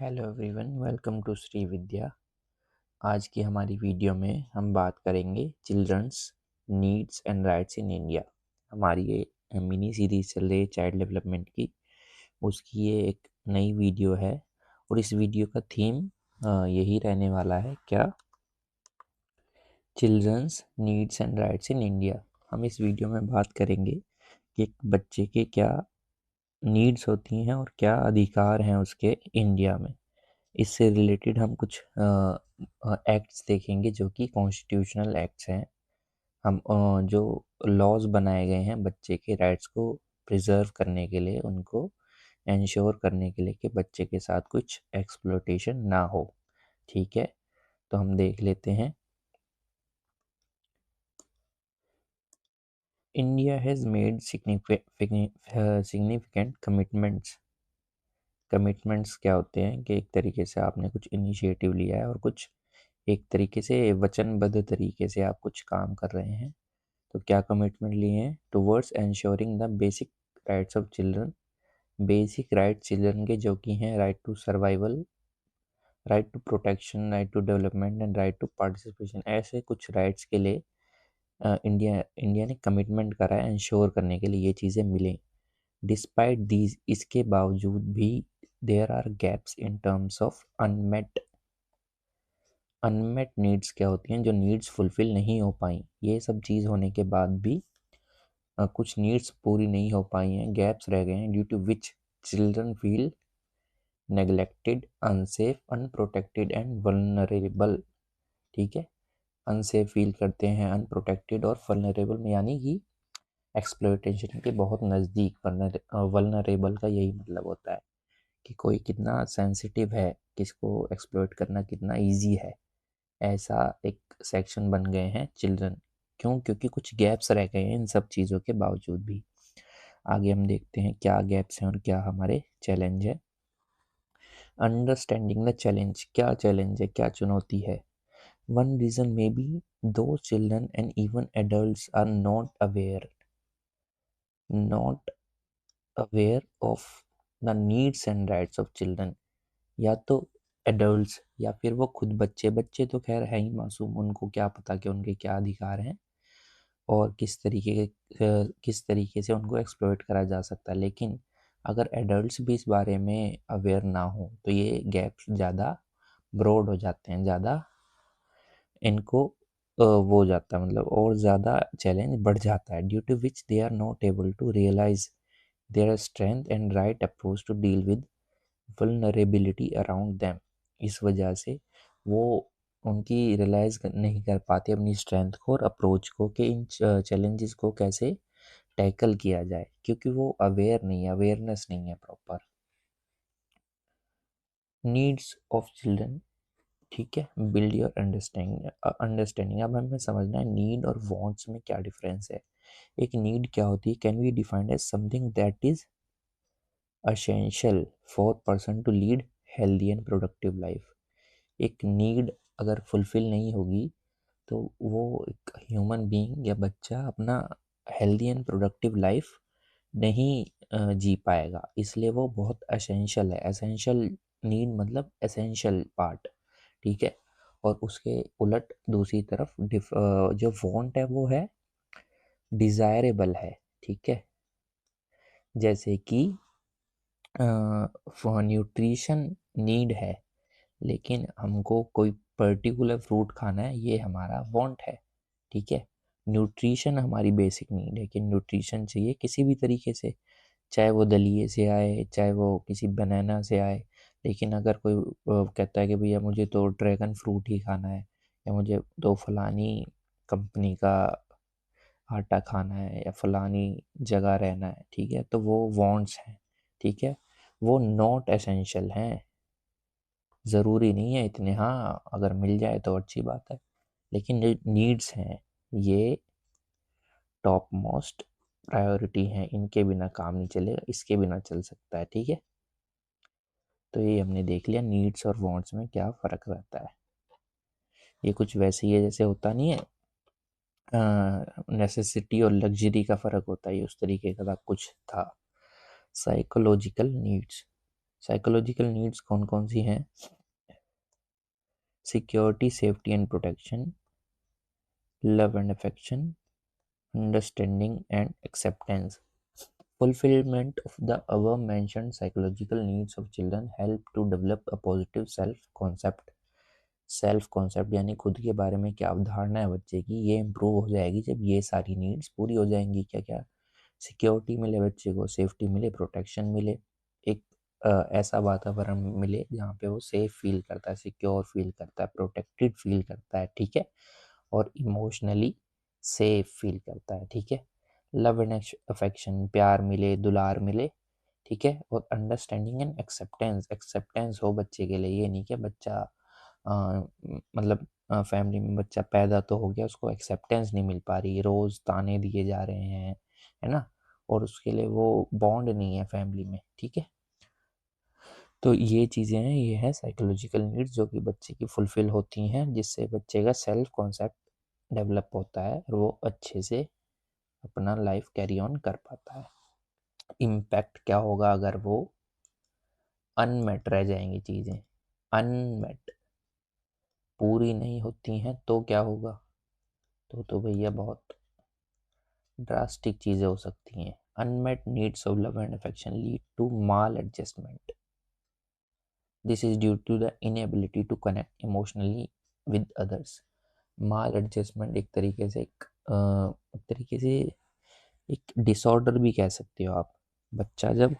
Hello everyone, welcome to Shri Vidya. आज की हमारी वीडियो में हम बात करेंगे children's needs and rights in India. हमारी ये मिनी सीरीज चल रही है चाइल्ड डेवलपमेंट की, उसकी ये एक नई वीडियो है और इस वीडियो का थीम यही रहने वाला है, क्या children's needs and rights in India. हम इस वीडियो में बात करेंगे कि एक बच्चे के क्या नीड्स होती हैं और क्या अधिकार हैं उसके इंडिया में। इससे रिलेटेड हम कुछ एक्ट्स देखेंगे जो कि कॉन्स्टिट्यूशनल एक्ट्स हैं। हम जो लॉज बनाए गए हैं बच्चे के राइट्स को प्रिजर्व करने के लिए, उनको इंश्योर करने के लिए कि बच्चे के साथ कुछ एक्सप्लॉयटेशन ना हो। ठीक है, तो हम देख लेते हैं। India has made significant commitments क्या होते हैं कि एक तरीके से आपने कुछ इनिशिएटिव लिया है और कुछ एक तरीके से वचनबद्ध तरीके से आप कुछ काम कर रहे हैं। तो क्या कमिटमेंट लिए हैं? Towards ensuring the basic rights of children. Basic right children के जो कि हैं right to survival, right to protection, right to development and right to participation. ऐसे कुछ राइट्स के लिए इंडिया ने कमिटमेंट करा है इंश्योर करने के लिए ये चीज़ें मिलें। डिस्पाइट दीज, इसके बावजूद भी there are gaps in terms of unmet needs क्या होती हैं, जो नीड्स फुलफिल नहीं हो पाई। ये सब चीज़ होने के बाद भी कुछ नीड्स पूरी नहीं हो पाई हैं, गैप्स रह गए हैं, due to which children feel neglected, unsafe, unprotected and vulnerable. ठीक है, अनसेफ फील करते हैं, अनप्रोटेक्टेड और वल्नरेबल में यानी कि एक्सप्लॉयटेशन के बहुत नज़दीक। वल्नरेबल का यही मतलब होता है कि कोई कितना सेंसिटिव है, किसको एक्सप्लॉयट करना कितना इजी है। ऐसा एक सेक्शन बन गए हैं चिल्ड्रन। क्यों? क्योंकि कुछ गैप्स रह गए हैं इन सब चीज़ों के बावजूद भी। आगे हम देखते हैं क्या गैप्स हैं और क्या हमारे चैलेंज है। अंडरस्टैंडिंग द चैलेंज, क्या चैलेंज है, क्या चुनौती है। One reason may be though children and even adults are not aware of the needs and rights of children. या तो एडल्ट्स या फिर वो खुद बच्चे, बच्चे तो खैर है ही मासूम, उनको क्या पता कि उनके क्या अधिकार हैं और किस तरीके से उनको एक्सप्लॉइट करा जा सकता है। लेकिन अगर एडल्ट्स भी इस बारे में अवेयर ना हो तो ये गैप्स ज़्यादा ब्रॉड हो जाते हैं, ज़्यादा इनको वो हो जाता है, मतलब और ज़्यादा चैलेंज बढ़ जाता है। Due to which they are not able to realise their strength and right approach to deal with vulnerability around them. इस वजह से वो उनकी रियलाइज़ नहीं कर पाते अपनी स्ट्रेंथ को और अप्रोच को कि इन चैलेंजेस को कैसे टैकल किया जाए, क्योंकि वो अवेयर नहीं है, अवेयरनेस नहीं है प्रॉपर। नीड्स ऑफ चिल्ड्रन, ठीक है, बिल्ड योर अंडरस्टैंडिंग। अब हमें समझना है नीड और वांट्स में क्या डिफरेंस है। एक नीड क्या होती है? Can be defined as something that is essential for person to lead healthy and productive life. एक नीड अगर फुलफिल नहीं होगी तो वो एक ह्यूमन बीइंग या बच्चा अपना हेल्दी एंड प्रोडक्टिव लाइफ नहीं जी पाएगा। इसलिए वो बहुत एसेंशियल है। एसेंशियल नीड मतलब एसेंशियल पार्ट, ठीक है। और उसके उलट दूसरी तरफ जो वांट है वो है डिज़ायरेबल है, ठीक है। जैसे कि न्यूट्रिशन नीड है, लेकिन हमको कोई पर्टिकुलर फ्रूट खाना है, ये हमारा वांट है, ठीक है। न्यूट्रिशन हमारी बेसिक नीड है कि न्यूट्रिशन चाहिए किसी भी तरीके से, चाहे वो दलिए से आए, चाहे वो किसी बनाना से आए। लेकिन अगर कोई कहता है कि भैया मुझे तो ड्रैगन फ्रूट ही खाना है, या मुझे तो फलानी कंपनी का आटा खाना है, या फलानी जगह रहना है, ठीक है, तो वो वांट्स हैं, ठीक है। वो नॉट एसेंशियल हैं, ज़रूरी नहीं है इतने। हाँ, अगर मिल जाए तो अच्छी बात है, लेकिन जो नीड्स हैं ये टॉप मोस्ट प्रायोरिटी हैं, इनके बिना काम नहीं चलेगा, इसके बिना चल सकता है, ठीक है। तो ये हमने देख लिया नीड्स और वांट्स में क्या फ़र्क रहता है। ये कुछ वैसे ही है जैसे होता नहीं है नेसेसिटी और लग्जरी का फ़र्क होता है, ये उस तरीके का कुछ था। साइकोलॉजिकल नीड्स, साइकोलॉजिकल नीड्स कौन कौन सी हैं? Security, safety and protection, love and affection, understanding and acceptance. Fulfillment of the above mentioned psychological needs of children help to develop a positive self-concept. Self concept यानी खुद के बारे में क्या अवधारणा है बच्चे की, ये इम्प्रूव हो जाएगी जब ये सारी नीड्स पूरी हो जाएंगी. क्या क्या? सिक्योरिटी मिले बच्चे को, सेफ्टी मिले, प्रोटेक्शन मिले, एक ऐसा वातावरण मिले जहाँ पे वो सेफ फील करता है, सिक्योर फील करता है, प्रोटेक्टेड फील करता है, ठीक है, और इमोशनली सेफ फील करता है, ठीक है. लव एंड अफेक्शन, प्यार मिले, दुलार मिले, ठीक है, और अंडरस्टैंडिंग एंड एक्सेप्टेंस, एक्सेप्टेंस हो बच्चे के लिए. ये नहीं कि बच्चा मतलब फैमिली में बच्चा पैदा तो हो गया, उसको एक्सेप्टेंस नहीं मिल पा रही, रोज़ ताने दिए जा रहे हैं, है ना, और उसके लिए वो बॉन्ड नहीं है फैमिली में, ठीक है. तो ये चीज़ें हैं, ये है साइकोलॉजिकल नीड्स जो कि बच्चे की फुलफिल होती हैं, जिससे बच्चे का सेल्फ कॉन्सेप्ट डेवलप होता है और वो अच्छे से अपना लाइफ कैरी ऑन कर पाता है. इम्पैक्ट क्या होगा अगर वो अनमेट रह जाएंगी चीज़ें, अनमेट पूरी नहीं होती हैं तो क्या होगा? तो भैया बहुत ड्रास्टिक चीज़ें हो सकती हैं. Unmet needs of love and affection lead to maladjustment. This is due to the inability to connect emotionally with others. Maladjustment एक तरीके से एक डिसऑर्डर भी कह सकते हो आप. बच्चा जब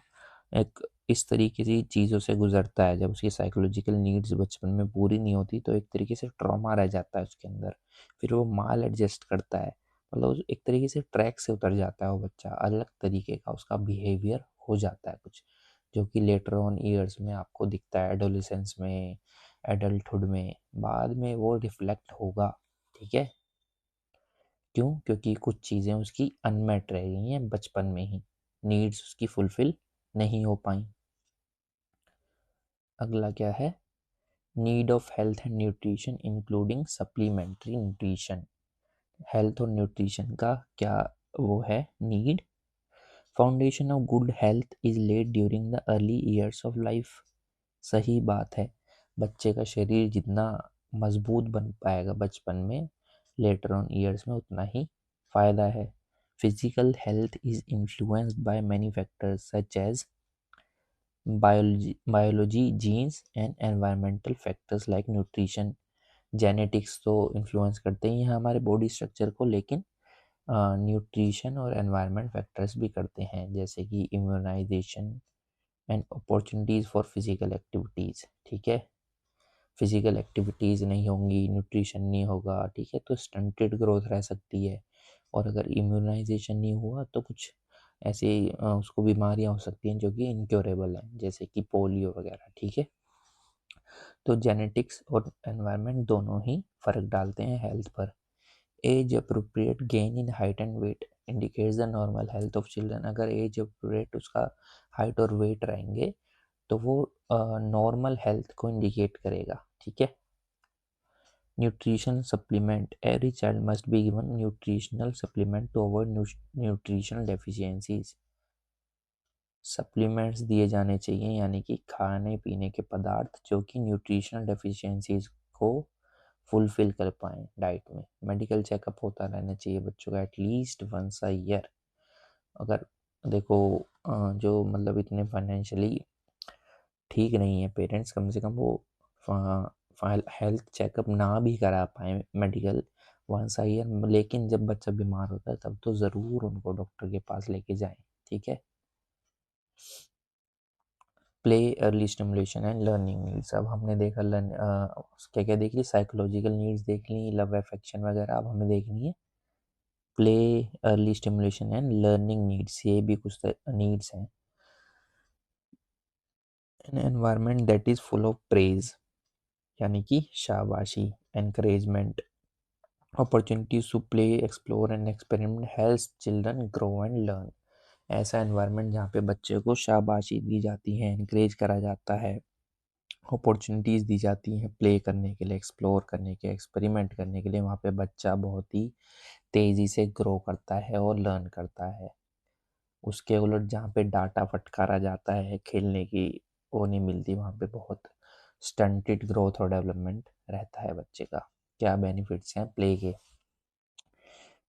एक इस तरीके से चीज़ों से गुजरता है, जब उसकी साइकोलॉजिकल नीड्स बचपन में पूरी नहीं होती तो एक तरीके से ट्रॉमा रह जाता है उसके अंदर. फिर वो माल एडजस्ट करता है, मतलब एक तरीके से ट्रैक से उतर जाता है वो बच्चा, अलग तरीके का उसका बिहेवियर हो जाता है कुछ, जो कि लेटर ऑन ईयर्स में आपको दिखता है, एडोलेसेंस में, एडल्टहुड में, बाद में वो रिफ्लेक्ट होगा, ठीक है. क्यों? क्योंकि कुछ चीज़ें उसकी अनमेट रह गई हैं बचपन में ही, नीड्स उसकी फुलफिल नहीं हो पाई. अगला क्या है? Need of health and nutrition including supplementary nutrition. Health और न्यूट्रिशन का क्या वो है need? Foundation of good health is laid during the early years of life. सही बात है, बच्चे का शरीर जितना मजबूत बन पाएगा बचपन में, लेटर ऑन ईयर्स में उतना ही फायदा है. Physical health is influenced by many factors such as biology, genes and environmental factors like nutrition. Genetics तो इन्फ्लुएंस करते ही हैं हमारे बॉडी स्ट्रक्चर को, लेकिन न्यूट्रिशन और एनवायरनमेंट फैक्टर्स भी करते हैं, जैसे कि immunisation and opportunities for physical activities, ठीक है. फिजिकल एक्टिविटीज़ नहीं होंगी, न्यूट्रिशन नहीं होगा, ठीक है, तो स्टंटेड ग्रोथ रह सकती है. और अगर इम्यूनाइजेशन नहीं हुआ तो कुछ ऐसे उसको बीमारियां हो सकती हैं जो कि इनक्योरेबल हैं, जैसे कि पोलियो वगैरह, ठीक है. तो जेनेटिक्स और एनवायरनमेंट दोनों ही फ़र्क डालते हैं हेल्थ पर. Age appropriate gain in height and weight indicates the normal health of children. अगर एज अप्रोप्रिएट उसका हाइट और वेट रहेंगे तो वो नॉर्मल हेल्थ को इंडिकेट करेगा, ठीक है. Nutrition supplement. Every child must be given nutritional supplement to avoid nutritional deficiencies. Supplements दिए जाने चाहिए, यानी कि खाने पीने के पदार्थ जो कि न्यूट्रिशनल डेफिशिएंसीज को फुलफिल कर पाएँ डाइट में. मेडिकल चेकअप होता रहना चाहिए बच्चों का एटलीस्ट वंस अ ईयर. अगर देखो जो मतलब इतने फाइनेंशियली ठीक नहीं है पेरेंट्स, कम से कम वो हेल्थ चेकअप ना भी करा पाए मेडिकल वंस अ ईयर, लेकिन जब बच्चा बीमार होता है तब तो ज़रूर उनको डॉक्टर के पास लेके जाएं, ठीक है. Play, early stimulation and learning needs. अब हमने देखा क्या क्या देख ली, साइकोलॉजिकल नीड्स देख ली, लव अफेक्शन वगैरह. अब हमें देखनी है play, early stimulation and learning needs. ये भी कुछ नीड्स हैं. An environment that is full of praise, यानी कि शाबाशी, encouragement, opportunities to play, explore and experiment helps children grow and learn. ऐसा एनवायरनमेंट जहाँ पे बच्चे को शाबाशी दी जाती है, इनक्रेज करा जाता है, अपॉर्चुनिटीज़ दी जाती हैं प्ले करने के लिए, एक्सप्लोर करने के, एक्सपेरिमेंट करने के लिए, वहाँ पे बच्चा बहुत ही तेज़ी से ग्रो करता है और लर्न करता है. उसके उलट जहाँ पे डाटा फटकारा जाता है खेलने की वो नहीं मिलती, वहाँ पे बहुत स्टंटेड ग्रोथ और डेवलपमेंट रहता है बच्चे का। क्या बेनिफिट्स हैं प्ले के?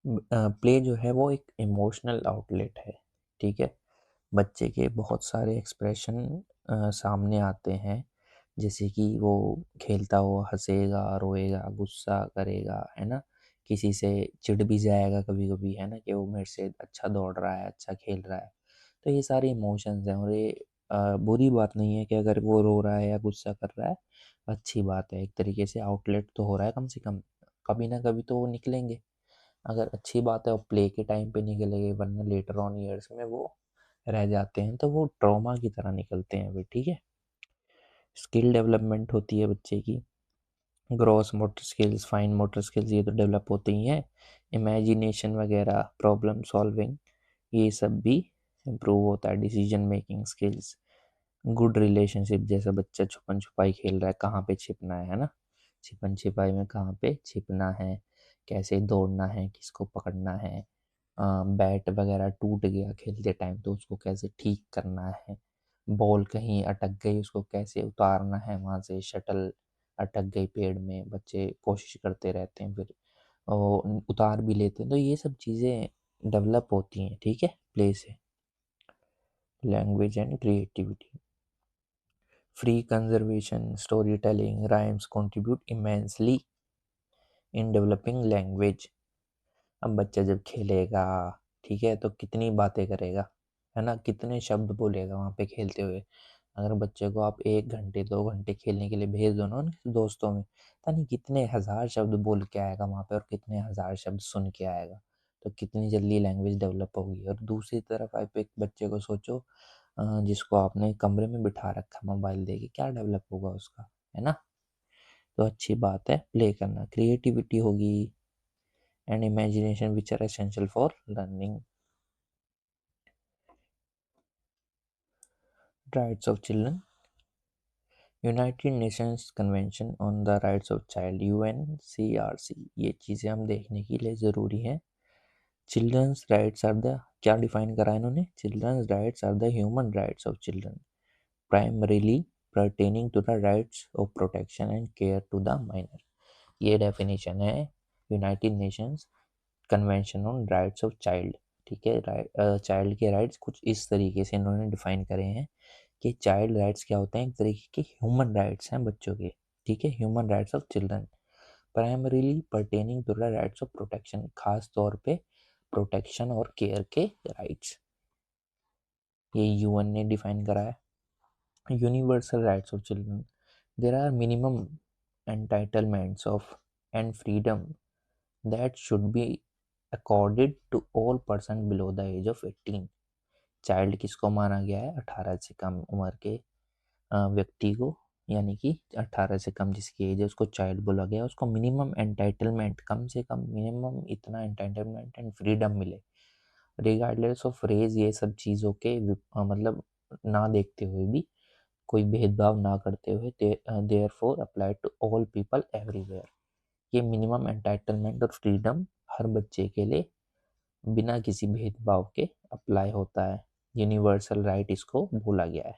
प्ले जो है वो एक इमोशनल आउटलेट है, ठीक है। बच्चे के बहुत सारे एक्सप्रेशन सामने आते हैं, जैसे कि वो खेलता हुआ हंसेगा, रोएगा, गुस्सा करेगा, है ना। किसी से चिढ़ भी जाएगा कभी कभी, है ना, कि वो मेरे से अच्छा दौड़ रहा है, अच्छा खेल रहा है। तो ये सारे इमोशंस हैं, और ये बुरी बात नहीं है कि अगर वो रो रहा है या गुस्सा कर रहा है, अच्छी बात है। एक तरीके से आउटलेट तो हो रहा है कम से कम, कभी ना कभी तो वो निकलेंगे। अगर अच्छी बात है, और प्ले के टाइम पे निकलेंगे, वरना लेटर ऑन ईयर्स में वो रह जाते हैं, तो वो ट्रॉमा की तरह निकलते हैं फिर, ठीक है। स्किल डेवलपमेंट होती है बच्चे की, gross motor skills, fine motor skills, ये तो डेवलप होते ही हैं। इमेजिनेशन वगैरह, प्रॉब्लम सॉल्विंग, ये सब भी इम्प्रूव होता है। Decision making skills, good relationship, जैसे बच्चा छुपन छुपाई खेल रहा है, कहाँ पे छिपना है ना, छिपन छिपाई में कहाँ पे छिपना है, कैसे दौड़ना है, किसको पकड़ना है, बैट वगैरह टूट गया खेलते टाइम तो उसको कैसे ठीक करना है, बॉल कहीं अटक गई उसको कैसे उतारना है वहाँ से, शटल अटक गई पेड़ में, बच्चे कोशिश करते रहते हैं, फिर और उतार भी लेते हैं। तो ये सब चीज़ें डेवलप होती हैं, ठीक है, प्ले से। Language and creativity, free conservation, story telling, rhymes contribute immensely in developing language. अब बच्चा जब खेलेगा, ठीक है, तो कितनी बातें करेगा, है ना, कितने शब्द बोलेगा वहाँ पे खेलते हुए। अगर बच्चे को आप 1 घंटे 2 घंटे खेलने के लिए भेज दो ना उनके दोस्तों में, पता नहीं कितने हज़ार शब्द बोल के आएगा वहाँ पे, और कितने हज़ार शब्द सुन के आएगा। तो कितनी जल्दी लैंग्वेज डेवलप होगी। और दूसरी तरफ आप एक बच्चे को सोचो, जिसको आपने कमरे में बिठा रखा मोबाइल दे के, क्या डेवलप होगा उसका, है ना। तो अच्छी बात है प्ले करना। क्रिएटिविटी होगी and imagination, which are essential for learning. Rights of children, United Nations convention on the rights of Child, UNCRC, ये चीज़ें हम देखने के लिए ज़रूरी हैं। चिल्ड्रंस राइट्स आर द, क्या डिफाइन करा इन्होंने, children's rights are the human rights of children, primarily pertaining to the rights of protection and care to the minor। ये डेफिनेशन है United Nations convention on rights of child, ठीक है। Child के rights कुछ इस तरीके से इन्होंने डिफाइन करे हैं कि चाइल्ड राइट्स क्या होते हैं, एक तरीके के ह्यूमन राइट्स हैं बच्चों के, ठीक है, human rights of children, primarily pertaining to the rights of protection, खास तौर पे प्रोटेक्शन और केयर के राइट्स, ये यूएन ने डिफाइन करा है। Universal rights of children, there are minimum entitlements of and freedom that should be accorded to all person below the age of 18। Child किसको माना गया है, 18 से कम उम्र के व्यक्ति को, यानी कि 18 से कम जिसकी एज है उसको चाइल्ड बोला गया। उसको मिनिमम एंटाइटलमेंट, कम से कम मिनिमम इतना एंटाइटलमेंट एंड फ्रीडम मिले, रिगार्डलेस ऑफ रेज, ये सब चीज़ों के मतलब ना देखते हुए भी, कोई भेदभाव ना करते हुए, therefore apply to all people everywhere. ये मिनिमम एंटाइटलमेंट और फ्रीडम हर बच्चे के लिए बिना किसी भेदभाव के अप्लाई होता है। यूनिवर्सल राइट इसको बोला गया है।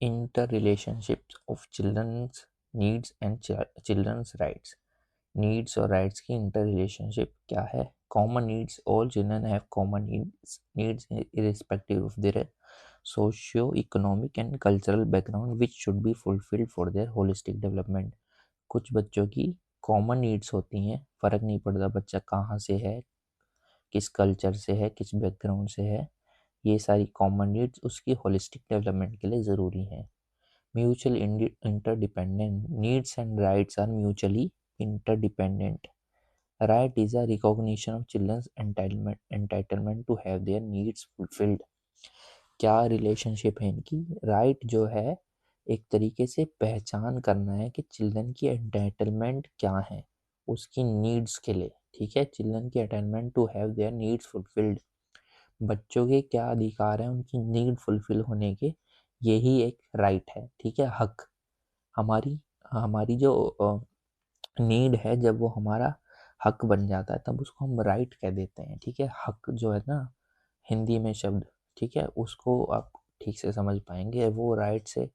Interrelationships of children's needs and children's rights, needs और राइट्स की इंटर रिलेशनशिप क्या है। Common needs, all children have common needs irrespective of their socio economic and cultural background which should be fulfilled for their holistic development. कुछ बच्चों की common needs होती हैं, फ़र्क नहीं पड़ता बच्चा कहाँ से है, किस कल्चर से है, किस बैकग्राउंड से है, ये सारी कॉमन नीड्स उसकी होलिस्टिक डेवलपमेंट के लिए ज़रूरी हैं। Mutual interdependent, needs and rights are mutually interdependent। Right is a recognition of children's entitlement to have their needs fulfilled। क्या रिलेशनशिप है इनकी, राइट जो है एक तरीके से पहचान करना है कि चिल्ड्रन की एंटाइटलमेंट क्या है उसकी नीड्स के लिए, ठीक है, चिल्ड्रन की entitlement to have their needs fulfilled, बच्चों के क्या अधिकार हैं उनकी नीड फुलफिल होने के, यही एक राइट है, ठीक है, हक। हमारी हमारी जो नीड है, जब वो हमारा हक बन जाता है तब उसको हम राइट कह देते हैं, ठीक है। हक जो है ना हिंदी में शब्द, ठीक है, उसको आप ठीक से समझ पाएंगे, वो राइट से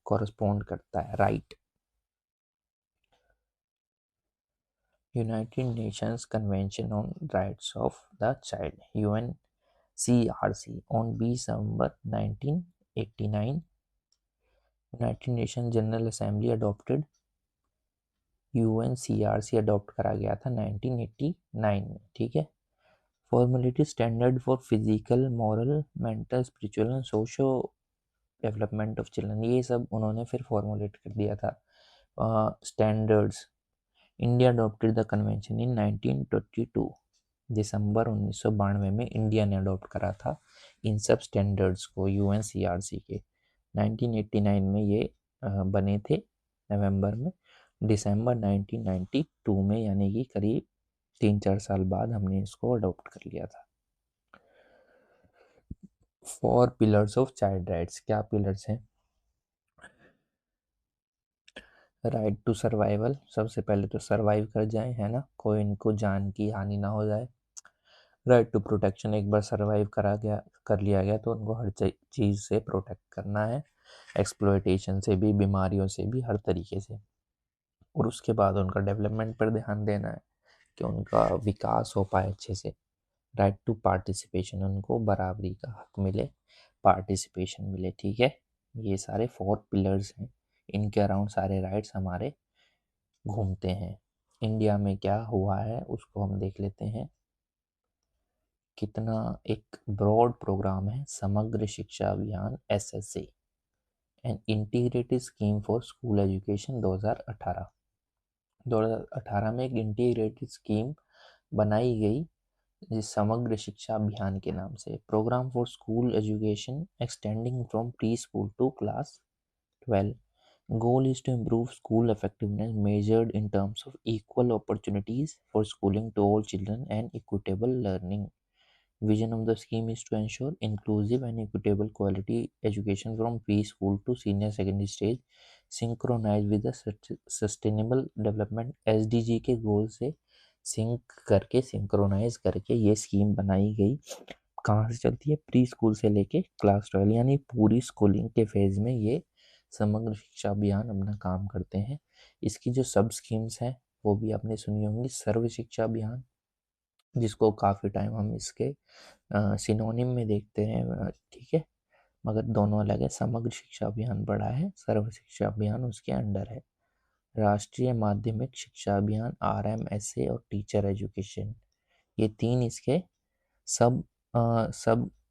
कॉरस्पॉन्ड करता है। Right, United Nations convention on rights of the child UNCRC on 20 नवंबर 1989, United Nation General Assembly adopted UNCRC adopt करा गया था 1989 में, ठीक है। Formality standard for physical, moral, mental, spiritual and socio development of children, ये सब उन्होंने फिर फॉर्मुलेट कर दिया था standards. India adopted the convention in 1922, दिसंबर 1992 में इंडिया ने अडॉप्ट करा था इन सब स्टैंडर्ड्स को UNCRC के। 1989 में ये बने थे नवंबर में, दिसंबर 1992 में, यानी कि करीब 3-4 साल बाद हमने इसको अडॉप्ट कर लिया था। 4 पिलर्स ऑफ चाइल्ड राइट्स, क्या पिलर्स हैं? राइट टू सर्वाइवल, सबसे पहले तो सर्वाइव कर जाए, है ना, कोई इनको जान की हानि ना हो जाए। राइट टू प्रोटेक्शन, एक बार सर्वाइव कर लिया गया तो उनको हर चीज़ से प्रोटेक्ट करना है, एक्सप्लॉयटेशन से भी, बीमारियों से भी, हर तरीके से। और उसके बाद उनका डेवलपमेंट पर ध्यान देना है कि उनका विकास हो पाए अच्छे से। राइट टू पार्टिसिपेशन, उनको बराबरी का हक मिले, पार्टिसिपेशन मिले, ठीक है। ये सारे 4 पिलर्स हैं, इनके अराउंड सारे राइट्स हमारे घूमते हैं। इंडिया में क्या हुआ है उसको हम देख लेते हैं। कितना एक ब्रॉड प्रोग्राम है, समग्र शिक्षा अभियान SSA and integrated scheme for school education 2018 में एक इंटीग्रेटेड स्कीम बनाई गई जिस समग्र शिक्षा अभियान के नाम से। Programme for school education extending from pre school to class 12, goal is to improve school effectiveness measured in terms of equal opportunities for schooling to all children and equitable learning. Vision of the scheme is to ensure inclusive and equitable quality education from preschool to senior secondary stage, synchronized with the sustainable development SDG के गोल से synchronise करके ये scheme बनाई गई। कहाँ से चलती है? प्री स्कूल से लेके क्लास 12, यानी पूरी स्कूलिंग के फेज में ये समग्र शिक्षा अभियान अपना काम करते हैं। इसकी जो सब स्कीम्स हैं वो भी आपने सुनी होंगी। सर्व शिक्षा अभियान, जिसको काफ़ी टाइम हम इसके सिनोनिम में देखते हैं, ठीक है, मगर दोनों अलग है। समग्र शिक्षा अभियान बड़ा है, सर्व शिक्षा अभियान उसके अंडर है। राष्ट्रीय माध्यमिक शिक्षा अभियान RMSA और टीचर एजुकेशन, ये 3 इसके सब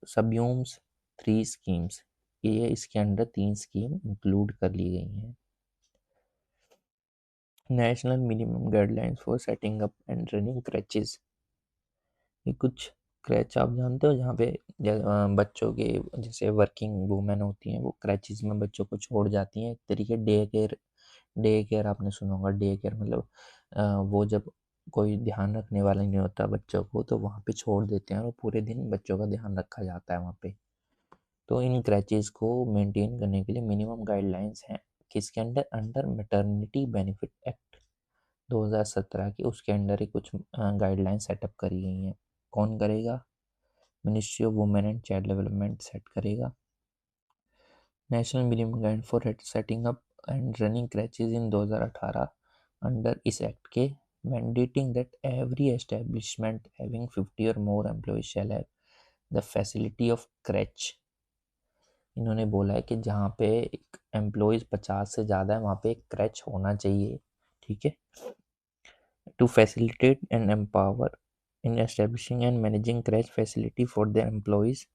सबयूम्स 3 स्कीम्स, ये इसके अंडर 3 स्कीम इंक्लूड कर ली गई हैं। National minimum guidelines for setting up and running creches, ये कुछ क्रैच आप जानते हो जहाँ पे बच्चों के, जैसे वर्किंग वूमेन होती हैं वो क्रैचेस में बच्चों को छोड़ जाती हैं। एक तरीके डे केयर आपने सुना होगा। डे केयर मतलब वो जब कोई ध्यान रखने वाला नहीं होता बच्चों को तो वहाँ पे छोड़ देते हैं और पूरे दिन बच्चों का ध्यान रखा जाता है वहाँ पे। तो इन क्रैचेस को मेंटेन करने के लिए मिनिमम गाइडलाइंस हैं किसके under? Under maternity benefit act 2017 के, उसके अंडर ही कुछ गाइडलाइन सेटअप करी गई हैं। कौन करेगा? Ministry of women and child development set करेगा। National minimum guide for setting up and running creches in 2018 under इस एक्ट के, mandating that every establishment having 50 और more employees shall have the facility of creche. इन्होंने बोला है कि जहाँ पे एक एम्प्लॉयज़ 50 से ज़्यादा है वहाँ पे एक क्रैच होना चाहिए, ठीक है। To facilitate and empower in establishing and managing creche facility for the employees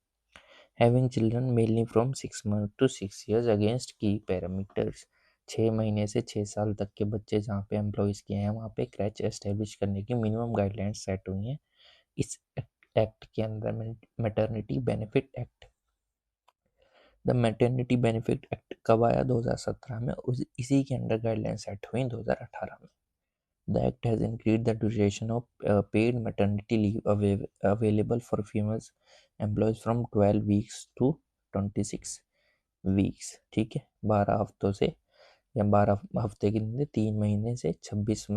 having children mainly from 6 month to 6 years against की पैरामीटर्स। 6 महीने से 6 साल तक के बच्चे जहाँ पे एम्प्लॉयज़ के हैं वहाँ पे क्रैच एस्टेब्लिश करने की मिनिमम गाइडलाइंस सेट हुई हैं इस एक्ट के अंदर, maternity benefit act. The maternity benefit act कब आया? 2017 में। इसी के अंडर गाइडलाइन सेट हुई 2018 में। The act has increase the duration of paid maternity leave available for females employees from 12 weeks to 26 weeks, ठीक है। 12 हफ्तों से, या 12 हफ्ते की नहीं, 3 महीने से 26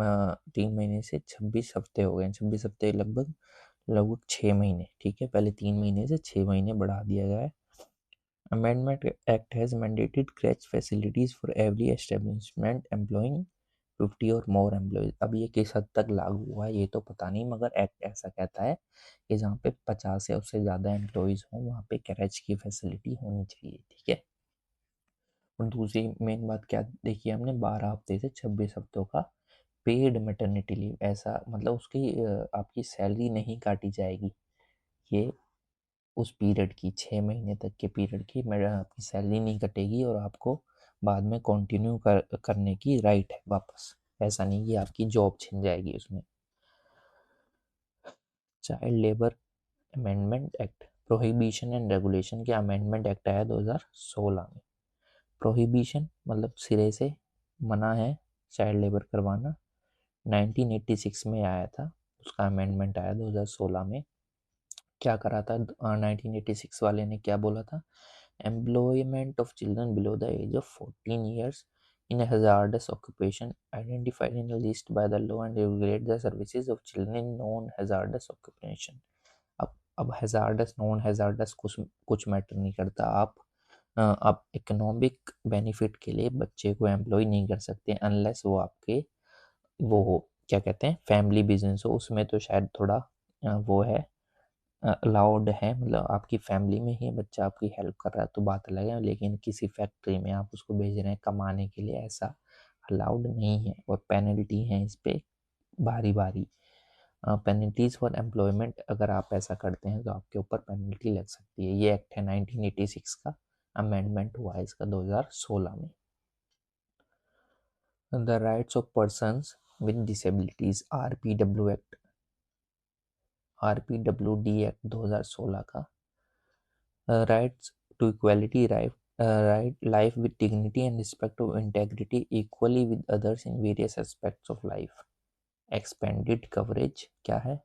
हफ्ते हो गए। 26 हफ्ते लगभग 6 महीने, ठीक है। पहले 3 महीने से 6 महीने बढ़ा दिया गया है। Amendment Act has mandated crèche facilities for every establishment employing 50 और मोर एम्प्लॉयज। अब ये किस हद तक लागू हुआ है ये तो पता नहीं, मगर एक्ट ऐसा कहता है कि जहाँ पे 50 या उससे ज़्यादा एम्प्लॉयज हों वहाँ पे crèche की फैसिलिटी होनी चाहिए, ठीक है। और दूसरी मेन बात क्या देखी हमने, 12 हफ्ते से 26 हफ्तों का पेड मैटरनिटी लीव। ऐसा मतलब उसकी आपकी सैलरी नहीं काटी जाएगी, ये उस पीरियड की 6 महीने तक के पीरियड की आपकी सैलरी नहीं कटेगी और आपको बाद में कंटिन्यू करने की राइट है वापस। ऐसा नहीं कि आपकी जॉब छिन जाएगी उसमें। Child labour amendment act, prohibition and regulation के अमेंडमेंट एक्ट आया 2016 में। प्रोहिबिशन मतलब सिरे से मना है चाइल्ड लेबर करवाना, 1986 में आया था, उसका अमेंडमेंट आया 2016 में। क्या करा था 1986 वाले ने, क्या बोला था, employment of children below the age of 14 years in a hazardous occupation identified in a list by the law and regulate the services of children in non-hazardous occupation। अब hazardous non hazardous कुछ matter नहीं करता। आप economic benefit के लिए बच्चे को employ नहीं कर सकते अनलेस वो आपके वो हो, क्या कहते हैं, फैमिली बिजनेस हो। उसमें तो शायद थोड़ा वो है, अलाउड है, मतलब आपकी फैमिली में ही बच्चा आपकी हेल्प कर रहा है तो बात अलग है, लेकिन किसी फैक्ट्री में आप उसको भेज रहे हैं कमाने के लिए, ऐसा अलाउड नहीं है। और पेनल्टी है इस पे भारी भारी पेनल्टीज फॉर एम्प्लॉयमेंट। अगर आप ऐसा करते हैं तो आपके ऊपर पेनल्टी लग सकती है। ये एक्ट है 1986 का, अमेंडमेंट हुआ है इसका 2016 में। The rights of persons with disabilities, RPW act, RPWD act 2016 का। Rights to equality, right life with dignity and respect of integrity equally with others in various aspects of life। Expanded coverage क्या है,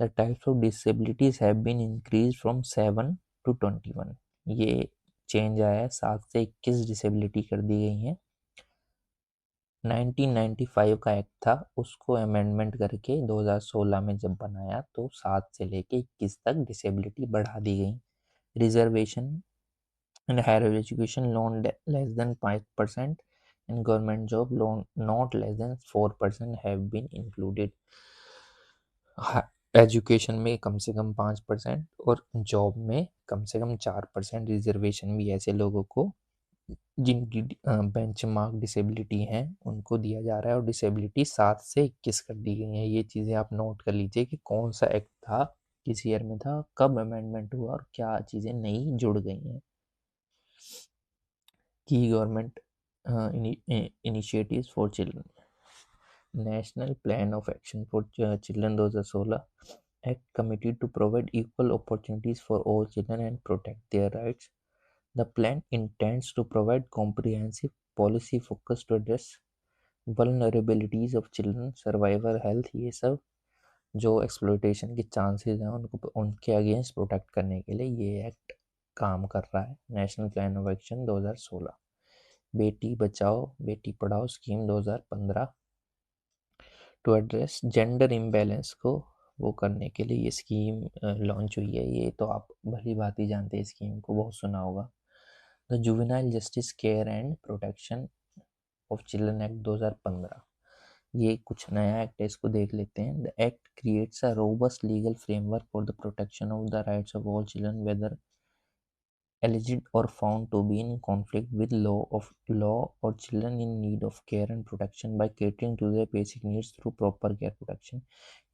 the types of disabilities have been increased from 7 to 21। ये change आया है, 7 से 21 disability कर दी गई हैं। 1995 का एक्ट था, उसको अमेंडमेंट करके 2016 में जब बनाया तो 7 से लेके 21 तक डिसेबिलिटी बढ़ा दी गई। Reservation in higher education loan less than 5% and government job loan not less than 4% have been included। Education में कम से कम 5% और जॉब में कम से कम 4% रिजर्वेशन भी ऐसे लोगों को जिनकी बेंचमार्क डिसेबिलिटी है उनको दिया जा रहा है। और डिसेबिलिटी 7 से 21 कर दी गई है। ये चीज़ें आप नोट कर लीजिए कि कौन सा एक्ट था, किस ईयर में था, कब अमेंडमेंट हुआ और क्या चीज़ें नई जुड़ गई हैं। की government initiatives for children, National Plan of Action for Children 2016 Act committed to provide equal opportunities for all children and protect their rights। The plan intends to provide comprehensive policy focus to address vulnerabilities of children, survivor health, ये सब जो exploitation के chances हैं उनको उनके against protect करने के लिए ये एक्ट काम कर रहा है। National plan of action 2016। Beti Bachao Beti Padhao scheme 2015 to address gender imbalance को वो करने के लिए ये स्कीम लॉन्च हुई है। ये तो आप भली बात ही जानते हैं, स्कीम को बहुत सुना होगा। The juvenile justice care and protection of children act 2015, ये कुछ नया एक्ट है, इसको देख लेते हैं। The act creates a robust legal framework for the protection of the rights of all children whether alleged or found to be in conflict with law or children in need of care and protection by catering to their basic needs through proper care protection।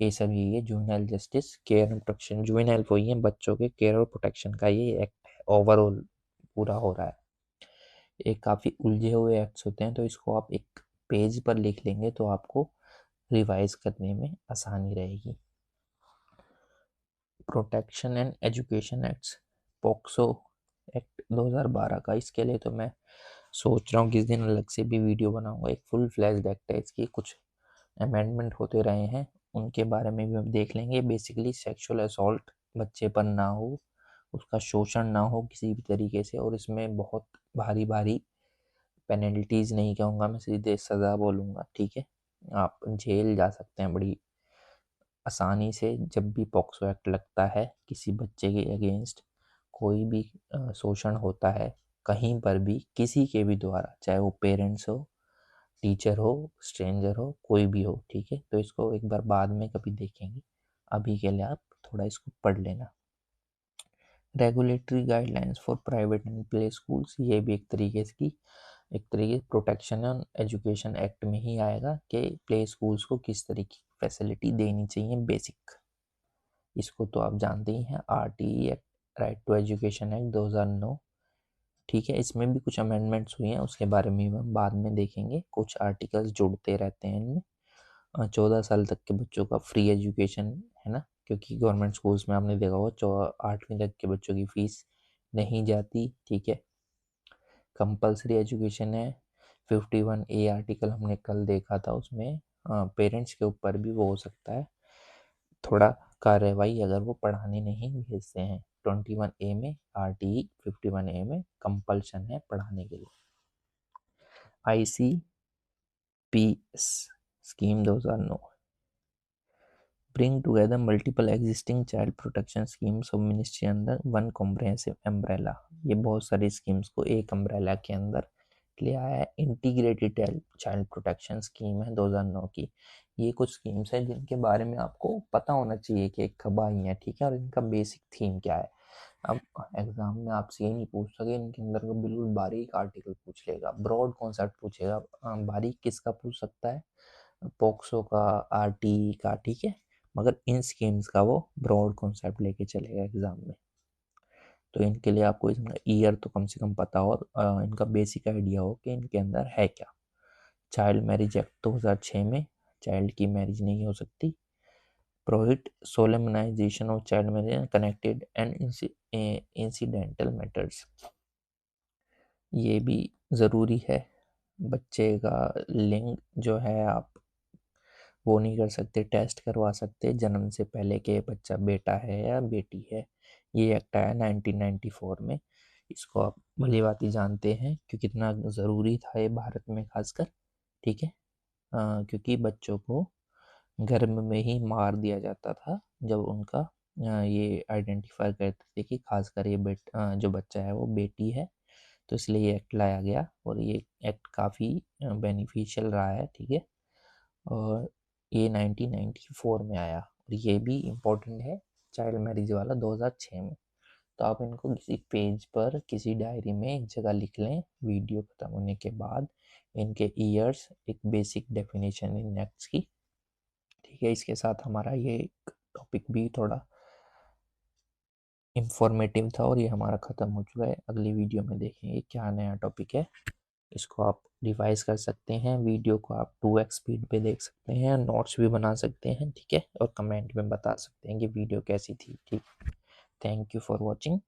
ये सब यही है juvenile justice care and protection. Juvenile वही है बच्चों के care और protection का ये एक्ट है, ओवरऑल पूरा हो रहा है। ये काफ़ी उलझे हुए एक्ट्स होते हैं तो इसको आप एक पेज पर लिख लेंगे तो आपको रिवाइज करने में आसानी रहेगी। Protection and education acts, POCSO act 2012 का। इसके लिए तो मैं सोच रहा हूँ किस दिन अलग से भी वीडियो बनाऊंगा। एक फुल फ्लैश्ड एक्ट है, इसकी कुछ अमेंडमेंट होते रहे हैं उनके बारे में भी हम देख लेंगे। बेसिकली सेक्सुअल असॉल्ट बच्चे पर ना हो, उसका शोषण ना हो किसी भी तरीके से, और इसमें बहुत भारी भारी पेनल्टीज नहीं कहूँगा मैं, सीधे सज़ा बोलूँगा, ठीक है। आप जेल जा सकते हैं बड़ी आसानी से जब भी पॉक्सो एक्ट लगता है किसी बच्चे के अगेंस्ट। कोई भी शोषण होता है कहीं पर भी किसी के भी द्वारा, चाहे वो पेरेंट्स हो, टीचर हो, स्ट्रेंजर हो, कोई भी हो, ठीक है, तो इसको एक बार बाद में कभी देखेंगे। अभी के लिए आप थोड़ा इसको पढ़ लेना। Regulatory guidelines for private and play schools, ये भी एक तरीके प्रोटेक्शन एंड एजुकेशन एक्ट में ही आएगा कि प्ले स्कूल्स को किस तरीके की फैसिलिटी देनी चाहिए बेसिक। इसको तो आप जानते ही हैं, RTE act, right to education act 2009, ठीक है। इसमें भी कुछ अमेंडमेंट्स हुई हैं, उसके बारे में हम बाद में देखेंगे। कुछ आर्टिकल्स जुड़ते रहते हैं इनमें। 14 साल तक के बच्चों का फ्री एजुकेशन है ना, क्योंकि गवर्नमेंट स्कूल्स में आपने देखा होगा 8वीं तक के बच्चों की फीस नहीं जाती, ठीक है। कंपलसरी एजुकेशन है। 51A आर्टिकल हमने कल देखा था, उसमें पेरेंट्स के ऊपर भी वो हो सकता है थोड़ा कार्रवाई अगर वो पढ़ाने नहीं भेजते हैं। 21A में RTE, 51A में कंपल्शन है पढ़ाने के लिए। ICPS scheme 2009, bring together multiple existing child protection schemes of ministry under one comprehensive umbrella। ये बहुत सारी स्कीम्स को एक अम्ब्रेला के अंदर ले आया है। इंटीग्रेटेड चाइल्ड प्रोटेक्शन स्कीम है 2009 की। ये कुछ स्कीम्स हैं जिनके बारे में आपको पता होना चाहिए कि कब आई हैं, ठीक है, और इनका बेसिक थीम क्या है। अब एग्जाम में आपसे ये नहीं पूछ सके इनके अंदर का बिल्कुल बारीक आर्टिकल पूछ लेगा, ब्रॉड कॉन्सेप्ट पूछेगा। बारीक किसका पूछ सकता है, पोक्सो का, RTE का, ठीक है, मगर इन स्कीम्स का वो ब्रॉड कॉन्सेप्ट लेके चलेगा एग्जाम में। तो इनके लिए आपको इसका ईयर तो कम से कम पता हो और इनका बेसिक आइडिया हो कि इनके अंदर है क्या। चाइल्ड मैरिज एक्ट 2006 में चाइल्ड की मैरिज नहीं हो सकती। Prohibit solemnisation of child marriage connected and incidental matters, ये भी ज़रूरी है। बच्चे का लिंग जो है आप वो नहीं कर सकते, टेस्ट करवा सकते जन्म से पहले कि बच्चा बेटा है या बेटी है। ये एक्ट आया 1994 में। इसको आप भली भांति जानते हैं कि कितना ज़रूरी था ये भारत में खासकर, ठीक है। क्योंकि बच्चों को गर्भ में ही मार दिया जाता था जब उनका ये आइडेंटिफाई करते थे कि खासकर ये जो बच्चा है वो बेटी है। तो इसलिए ये एक्ट लाया गया और ये एक्ट काफ़ी बेनिफिशियल रहा है, ठीक है। और ये 1994 में आया और ये भी इम्पोर्टेंट है चाइल्ड मैरिज वाला 2006 में। तो आप इनको किसी पेज पर किसी डायरी में एक जगह लिख लें वीडियो खत्म होने के बाद, इनके ईयर्स, एक बेसिक डेफिनेशन इन एक्ट्स की, ठीक है। इसके साथ हमारा ये टॉपिक भी थोड़ा इंफॉर्मेटिव था और ये हमारा ख़त्म हो चुका है। अगली वीडियो में देखेंगे क्या नया टॉपिक है। इसको आप रिवाइज कर सकते हैं, वीडियो को आप 2x स्पीड पे देख सकते हैं, नोट्स भी बना सकते हैं, ठीक है, और कमेंट में बता सकते हैं कि वीडियो कैसी थी, ठीक। Thank you for watching.